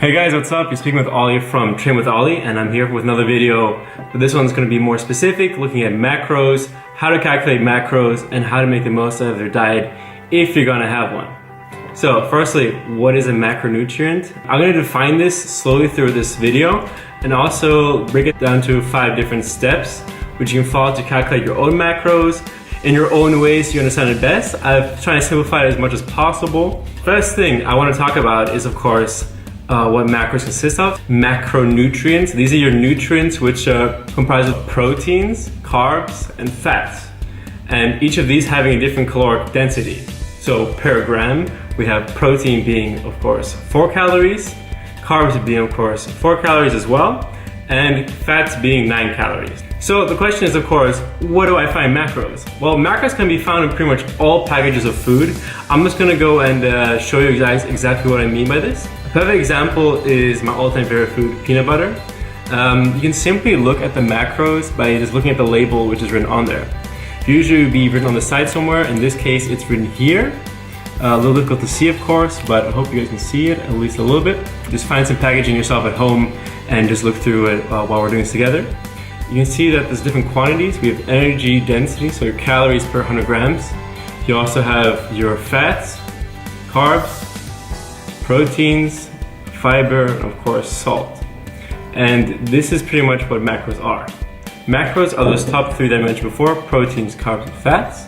Hey guys, what's up? You're speaking with Ollie from Train with Ollie, and I'm here with another video. But this one's going to be more specific, looking at macros, how to calculate macros, and how to make the most out of your diet if you're going to have one. So firstly, what is a macronutrient? I'm going to define this slowly through this video and also break it down to 5 different steps which you can follow to calculate your own macros in your own ways so you understand it best. I've tried to simplify it as much as possible. First thing I want to talk about is, of course, what macros consist of. Macronutrients, these are your nutrients which are comprised of proteins, carbs, and fats. And each of these having a different caloric density. So per gram, we have protein being, of course, 4 calories, carbs being, of course, 4 calories as well, and fats being 9 calories. So the question is, of course, where do I find macros? Well, macros can be found in pretty much all packages of food. I'm just gonna go and show you guys exactly what I mean by this. A perfect example is my all-time favorite food, peanut butter. You can simply look at the macros by just looking at the label which is written on there. Usually be written on the side somewhere. In this case, it's written here. A little difficult to see, of course, but I hope you guys can see it at least a little bit. Just find some packaging yourself at home and just look through it while we're doing this together. You can see that there's different quantities. We have energy density, so your calories per 100 grams. You also have your fats, carbs, proteins, fiber, and of course salt. And this is pretty much what macros are. Macros are those top 3 that I mentioned before: proteins, carbs, and fats.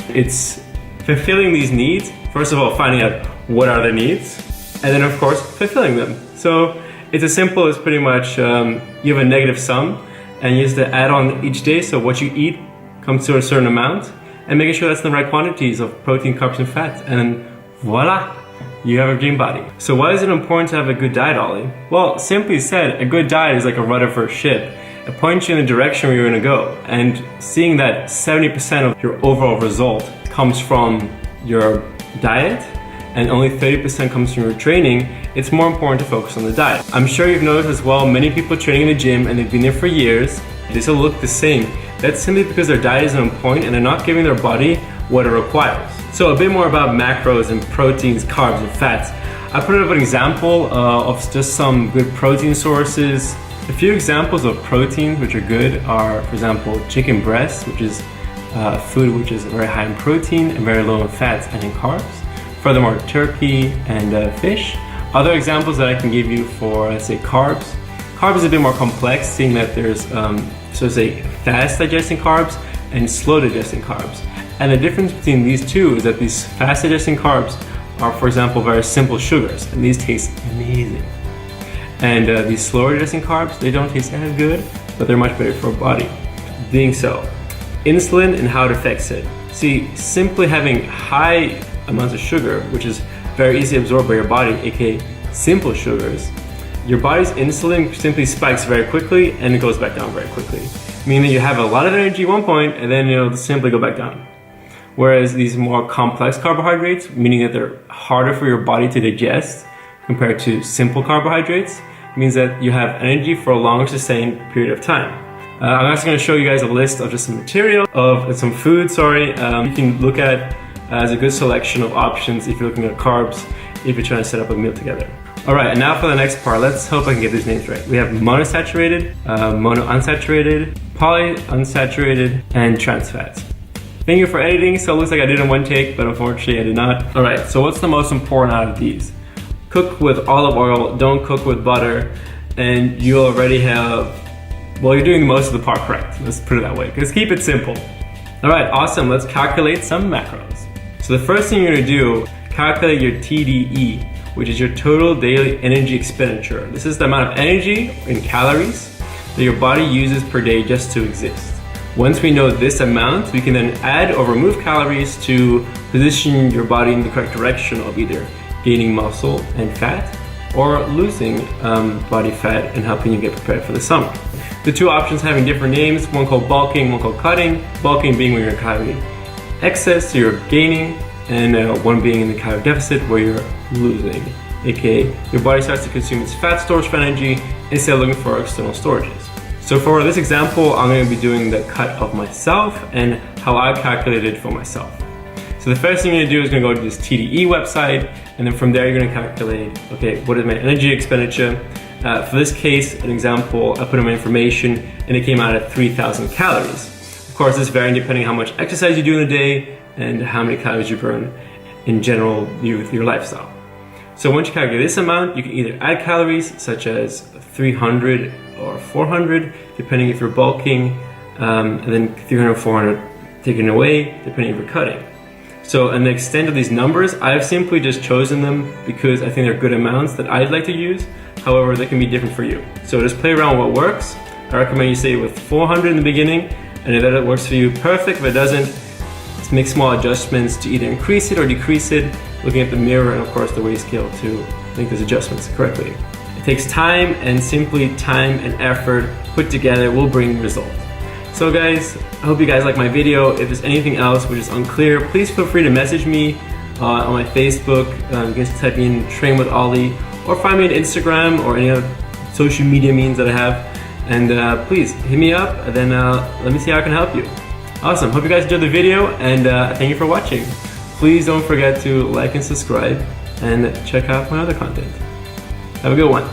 It's fulfilling these needs. First of all, finding out what are the needs, and then of course fulfilling them. So it's as simple as pretty much you have a negative sum and you just add on each day. So what you eat comes to a certain amount, and making sure that's in the right quantities of protein, carbs, and fats, and voila, you have a dream body. So why is it important to have a good diet, Ollie? Well, simply said, a good diet is like a rudder for a ship. It points you in the direction where you're gonna go. And seeing that 70% of your overall result comes from your diet and only 30% comes from your training, it's more important to focus on the diet. I'm sure you've noticed as well, many people training in the gym and they've been there for years, they still look the same. That's simply because their diet isn't on point and they're not giving their body what it requires. So a bit more about macros and proteins, carbs, and fats. I put up an example of just some good protein sources. A few examples of proteins which are good are, for example, chicken breast, which is food which is very high in protein and very low in fats and in carbs. Furthermore, turkey and fish. Other examples that I can give you for, let's say, carbs. Carbs is a bit more complex, seeing that there's, so to say, fast digesting carbs and slow digesting carbs. And the difference between these two is that these fast digesting carbs are, for example, very simple sugars, and these taste amazing. And these slower digesting carbs, they don't taste as good, but they're much better for our body. Being so, insulin and how it affects it. See, simply having high amounts of sugar, which is very easily absorbed by your body, aka simple sugars, your body's insulin simply spikes very quickly and it goes back down very quickly. Meaning that you have a lot of energy at one point and then it'll simply go back down. Whereas these more complex carbohydrates, meaning that they're harder for your body to digest compared to simple carbohydrates, means that you have energy for a longer sustained period of time. I'm also going to show you guys a list of just some material, of some food, you can look at as a good selection of options if you're looking at carbs, if you're trying to set up a meal together. Alright, and now for the next part, let's hope I can get these names right. We have monounsaturated, monounsaturated, polyunsaturated, and trans fats. Thank you for editing, so it looks like I did it in one take, but unfortunately I did not. Alright, so what's the most important out of these? Cook with olive oil, don't cook with butter, and you already have, well, you're doing most of the part correct. Let's put it that way, because keep it simple. Alright, awesome, let's calculate some macros. So the first thing you're gonna do, calculate your TDE, which is your total daily energy expenditure. This is the amount of energy in calories that your body uses per day just to exist. Once we know this amount, we can then add or remove calories to position your body in the correct direction of either gaining muscle and fat or losing body fat and helping you get prepared for the summer. The 2 options having different names, one called bulking, one called cutting. Bulking being when you're in calorie excess, so you're gaining, and one being in the calorie deficit where you're losing, aka your body starts to consume its fat stores for energy instead of looking for external storages. So for this example, I'm going to be doing the cut of myself and how I calculated for myself. So So the first thing you're gonna do is gonna go to this TDE website, and then from there you're gonna calculate, okay, what is my energy expenditure? For this case, an example, I put in my information and it came out at 3,000 calories. Of course, this varies depending on how much exercise you do in a day and how many calories you burn in general with your lifestyle. So once you calculate this amount, you can either add calories such as 300 or 400, depending if you're bulking, and then 300 or 400 taken away, depending if you're cutting. So in the extent of these numbers, I've simply just chosen them because I think they're good amounts that I'd like to use. However, they can be different for you. So just play around with what works. I recommend you stay with 400 in the beginning, and if that works for you, perfect. If it doesn't, just make small adjustments to either increase it or decrease it, looking at the mirror and of course the weight scale to make those adjustments correctly. It takes time, and simply time and effort put together will bring results. So guys, I hope you guys like my video. If there's anything else which is unclear, please feel free to message me on my Facebook. You can just type in Train with Ollie, or find me on Instagram or any other social media means that I have. And please hit me up, and then let me see how I can help you. Awesome, hope you guys enjoyed the video, and thank you for watching. Please don't forget to like and subscribe, and check out my other content. Have a good one.